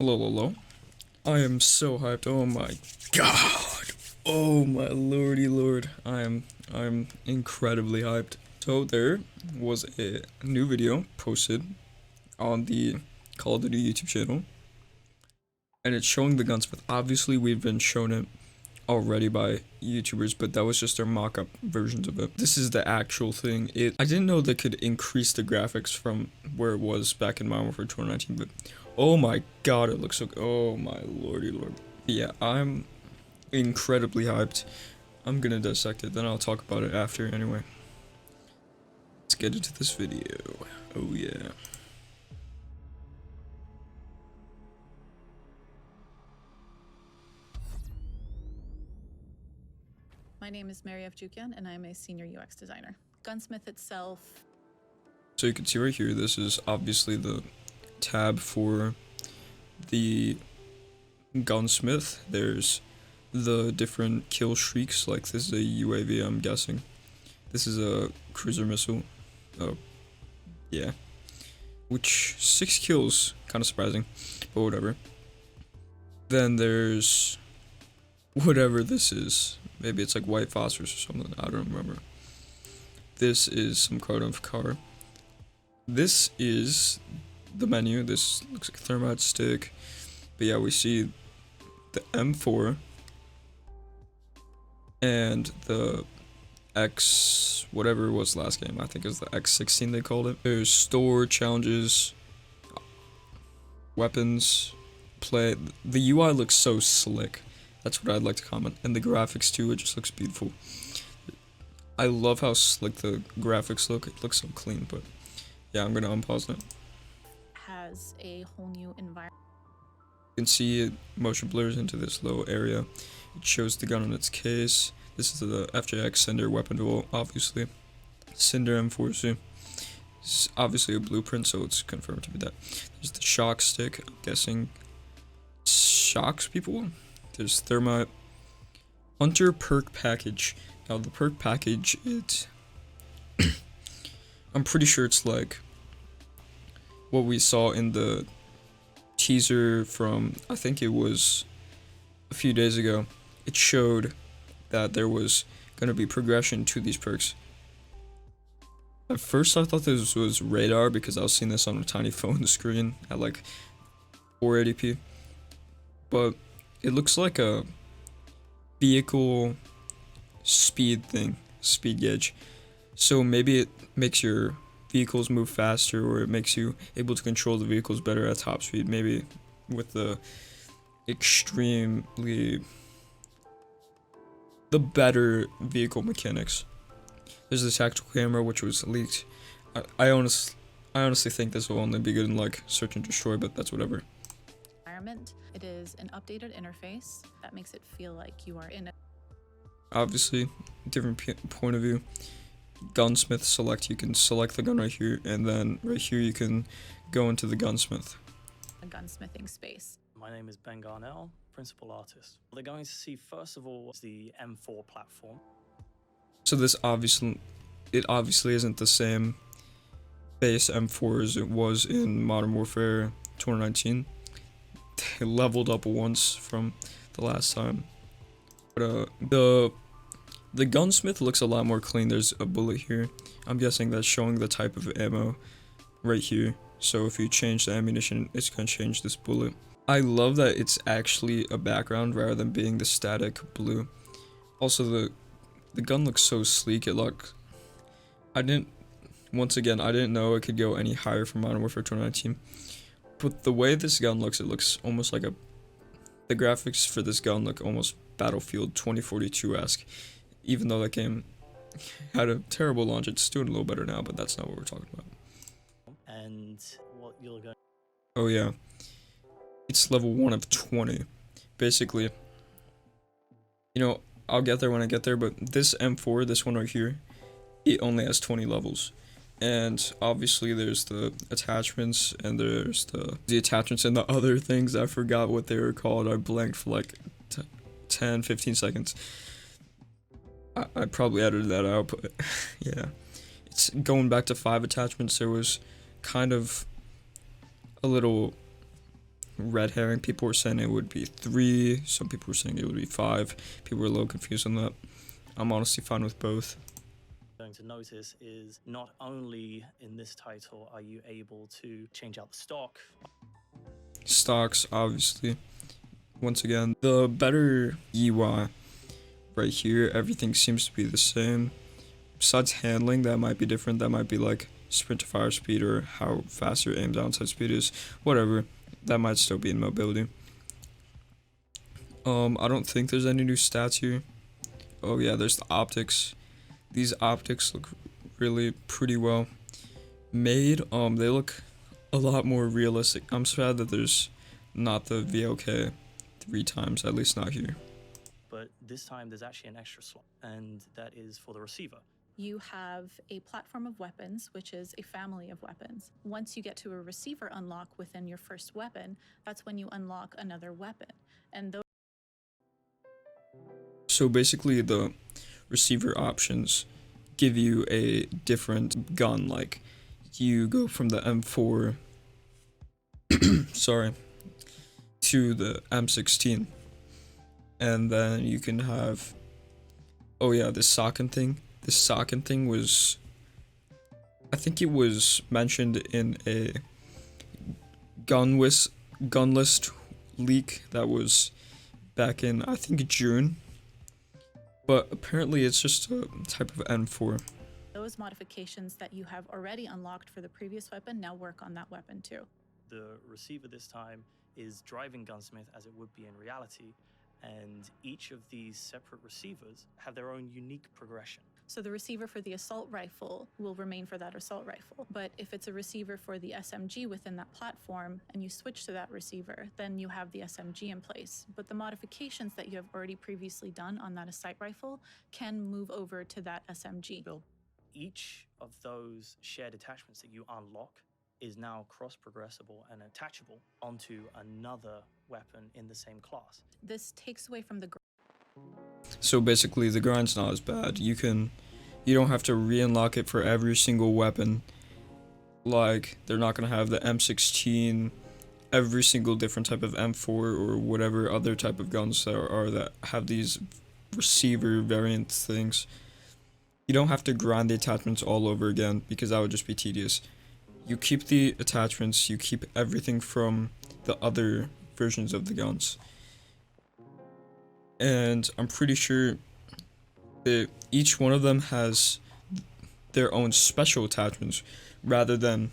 Hello, hello. I am so hyped. Oh my god. Oh my lordy lord. I'm incredibly hyped. So there was a new video posted on the Call of Duty YouTube channel, and it's showing the Gunsmith. Obviously, we've been shown it already by YouTubers, but that was just their mock-up versions of it. This is the actual thing. I didn't know they could increase the graphics from where it was back in Modern Warfare 2019, but oh my god, it looks so. Oh my lordy lord. Yeah, I'm incredibly hyped. I'm gonna dissect it, then I'll talk about it after anyway. Let's get into this video. Oh yeah. My name is Mary Evjukian, and I'm a senior UX designer. Gunsmith itself. So you can see right here, this is obviously the tab for the Gunsmith. There's the different kill streaks, like this is a UAV, I'm guessing. This is a cruiser missile. Yeah. Which, 6 kills, kind of surprising, but whatever. Then there's whatever this is. Maybe it's like white phosphorus or something, I don't remember. This is some kind of car. This is the menu. This looks like a thermite stick. But yeah, we see the M4 and the X, whatever was last game. I think it was the X16 they called it. There's store challenges, weapons, play. The UI looks so slick. That's what I'd like to comment. And the graphics too, it just looks beautiful. I love how slick the graphics look. It looks so clean, but yeah, I'm gonna unpause it. Has a whole new environment. You can see it motion blurs into this little area. It shows the gun on its case. This is the FJX Cinder weapon vault, obviously. Cinder M4C. It's obviously a blueprint, so it's confirmed to be that. There's the shock stick. I'm guessing shocks people. There's thermite. Hunter perk package. Now the perk package, I'm pretty sure it's like what we saw in the teaser from, I think it was a few days ago. It showed that there was gonna be progression to these perks. At first I thought this was radar because I was seeing this on a tiny phone screen at like 480p, but it looks like a vehicle speed thing, speed gauge. So maybe it makes your vehicles move faster, or it makes you able to control the vehicles better at top speed, maybe with the better vehicle mechanics. There's the tactical camera, which was leaked. I honestly think this will only be good in like search and destroy, but that's whatever. It is an updated interface that makes it feel like you are in a Obviously, different point of view. Gunsmith select, you can select the gun right here, and then right here you can go into the Gunsmith. gunsmithing space. My name is Ben Garnell, principal artist. They're going to see first of all the M4 platform. So this obviously isn't the same base M4 as it was in Modern Warfare 2019. They leveled up once from the last time. But the Gunsmith looks a lot more clean. There's a bullet here. I'm guessing that's showing the type of ammo right here. So if you change the ammunition, it's gonna change this bullet. I love that it's actually a background rather than being the static blue. Also, the gun looks so sleek. I didn't know it could go any higher from Modern Warfare 2019. But the way this gun looks, it looks almost like the graphics for this gun look almost Battlefield 2042-esque. Even though that game had a terrible launch, it's doing a little better now, but that's not what we're talking about. And what you're going. Oh yeah. It's level 1 of 20. Basically, you know, I'll get there when I get there, but this M4, this one right here, it only has 20 levels. And obviously there's the attachments, and there's the attachments and the other things. I forgot what they were called. I blanked for like 10-15 seconds. I probably edited that out, but yeah. It's going back to 5 attachments. There was kind of a little red herring. People were saying it would be 3, some people were saying it would be 5. People were a little confused on that. I'm honestly fine with both. Going to notice is not only in this title are you able to change out the stock. Stocks, obviously. Once again, the better UI right here, everything seems to be the same. Besides handling, that might be different. That might be like sprint to fire speed or how fast your aim downside speed is. Whatever. That might still be in mobility. I don't think there's any new stats here. Oh yeah, there's the optics. These optics look really pretty well made. They look a lot more realistic. I'm sad that there's not the VLK 3 times, at least not here. But this time there's actually an extra slot, and that is for the receiver. You have a platform of weapons, which is a family of weapons. Once you get to a receiver unlock within your first weapon, that's when you unlock another weapon. And those So basically the receiver options give you a different gun. Like you go from the M4 sorry, to the M16, and then you can have, oh yeah, this socket thing. This socket thing was, I think it was mentioned in a gun list leak that was back in, I think, June. But apparently it's just a type of M4. those modifications that you have already unlocked for the previous weapon now work on that weapon too. The receiver this time is driving Gunsmith as it would be in reality, and each of these separate receivers have their own unique progression. So the receiver for the assault rifle will remain for that assault rifle. But if it's a receiver for the SMG within that platform and you switch to that receiver, then you have the SMG in place. But the modifications that you have already previously done on that assault rifle can move over to that SMG. Each of those shared attachments that you unlock is now cross-progressible and attachable onto another weapon in the same class. This takes away from the So basically the grind's not as bad. You don't have to re-unlock it for every single weapon. Like, they're not gonna have the M16, every single different type of M4 or whatever other type of guns there are that have these receiver variant things. You don't have to grind the attachments all over again because that would just be tedious. You keep the attachments, you keep everything from the other versions of the guns. And I'm pretty sure that each one of them has their own special attachments rather than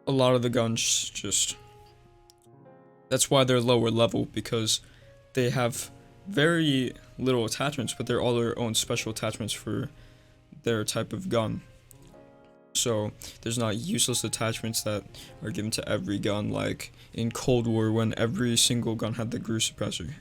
a lot of the guns just... That's why they're lower level, because they have very little attachments, but they're all their own special attachments for their type of gun. So there's not useless attachments that are given to every gun, like in Cold War when every single gun had the GRU suppressor.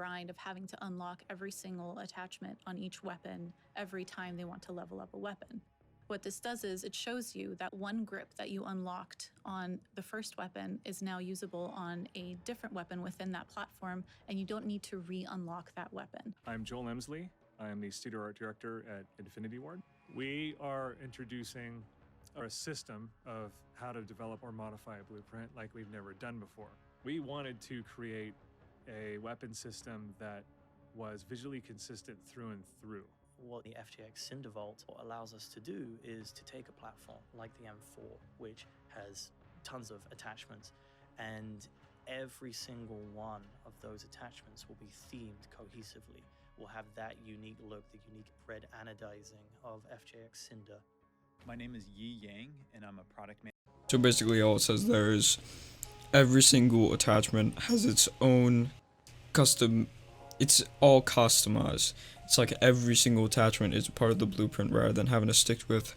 grind of having to unlock every single attachment on each weapon every time they want to level up a weapon. What this does is it shows you that one grip that you unlocked on the first weapon is now usable on a different weapon within that platform, and you don't need to re-unlock that weapon. I'm Joel Emsley. I am the studio art director at Infinity Ward. We are introducing a system of how to develop or modify a blueprint like we've never done before. We wanted to create a weapon system that was visually consistent through and through. What the FJX Cindervault allows us to do is to take a platform like the M4, which has tons of attachments, and every single one of those attachments will be themed cohesively, will have that unique look, the unique red anodizing of FJX Cinder. My name is Yi Yang, and I'm a product manager. So basically all it says there is every single attachment has its own custom, it's all customized. It's like every single attachment is part of the blueprint rather than having to stick with,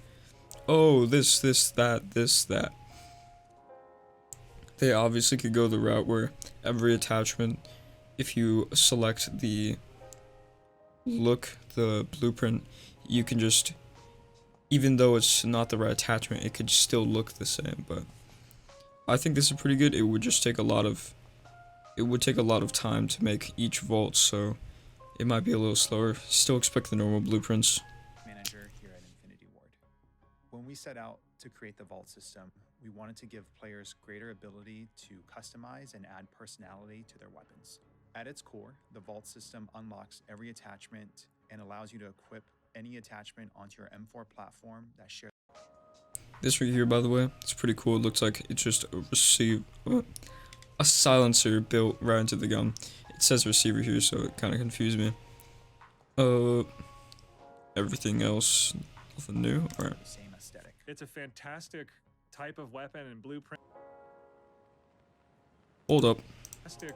oh, this, that. They obviously could go the route where every attachment, if you select the look, the blueprint, you can just, even though it's not the right attachment, it could still look the same. But I think this is pretty good. It would just take a lot of time to make each vault, so it might be a little slower. Still expect the normal blueprints. Manager here at Infinity Ward. When we set out to create the vault system, we wanted to give players greater ability to customize and add personality to their weapons. At its core, the vault system unlocks every attachment and allows you to equip any attachment onto your M4 platform that shares. This right here, by the way, it's pretty cool. It looks like it's just a silencer built right into the gun. It says receiver here, so it kind of confused me. Everything else, nothing new. All right. Same aesthetic. It's a fantastic type of weapon and blueprint. Hold up. Fantastic.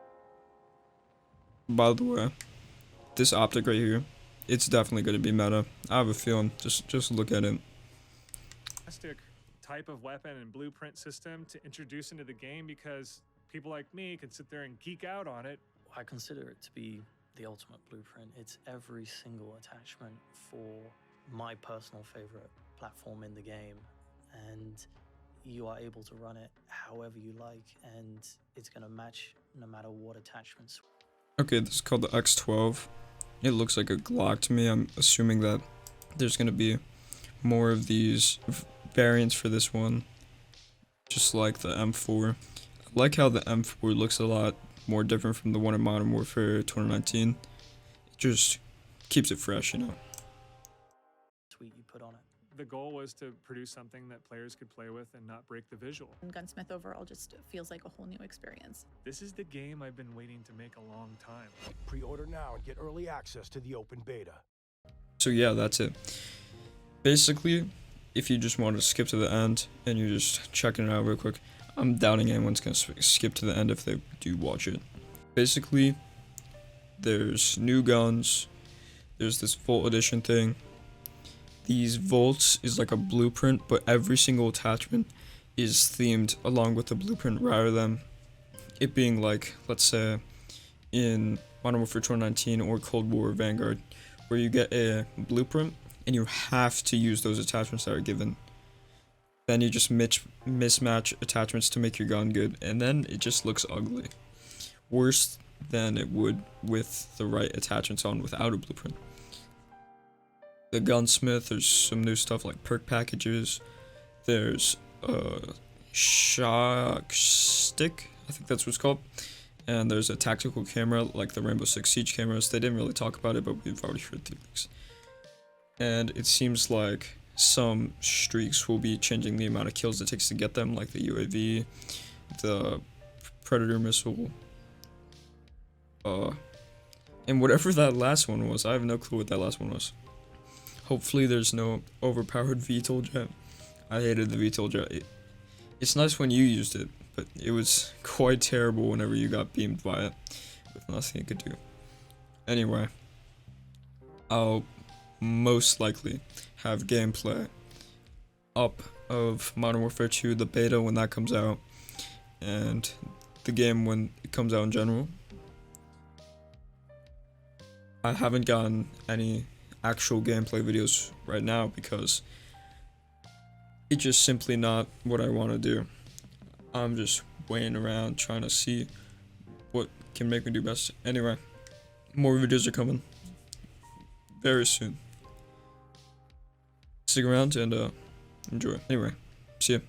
By the way, this optic right here, it's definitely going to be meta. I have a feeling. Just look at it. Fantastic type of weapon and blueprint system to introduce into the game, because people like me can sit there and geek out on it. I consider it to be the ultimate blueprint. It's every single attachment for my personal favorite platform in the game, and you are able to run it however you like, and it's going to match no matter what attachments. Okay, this is called the X12. It looks like a Glock to me. I'm assuming that there's going to be more of these variants for this one, just like the M4. I like how the M4 looks a lot more different from the one in Modern Warfare 2019. It just keeps it fresh, you know. Tweet you put on it. The goal was to produce something that players could play with and not break the visual. And Gunsmith overall just feels like a whole new experience. This is the game I've been waiting to make a long time. Pre-order now and get early access to the open beta. So yeah, that's it. Basically, if you just want to skip to the end and you're just checking it out real quick, I'm doubting anyone's going to skip to the end if they do watch it. Basically, there's new guns, there's this Vault Edition thing. These vaults is like a blueprint, but every single attachment is themed along with the blueprint, rather than it being like, let's say, in Modern Warfare 2019 or Cold War Vanguard, where you get a blueprint and you have to use those attachments that are given. Then you just mismatch attachments to make your gun good, and then it just looks ugly. Worse than it would with the right attachments on without a blueprint. The Gunsmith, there's some new stuff like perk packages. There's a shock stick, I think that's what it's called. And there's a tactical camera like the Rainbow Six Siege cameras. They didn't really talk about it, but we've already heard the leaks. And it seems like some streaks will be changing the amount of kills it takes to get them, like the UAV, the Predator missile, and whatever that last one was. I have no clue what that last one was. Hopefully there's no overpowered VTOL jet. I hated the VTOL jet. It's nice when you used it, but it was quite terrible whenever you got beamed by it with nothing you could do. Anyway, I'll most likely have gameplay up of Modern Warfare 2, the beta when that comes out, and the game when it comes out in general. I haven't gotten any actual gameplay videos right now because it's just simply not what I want to do. I'm just weighing around trying to see what can make me do best. Anyway, more videos are coming very soon. Stick around and enjoy. Anyway, see ya.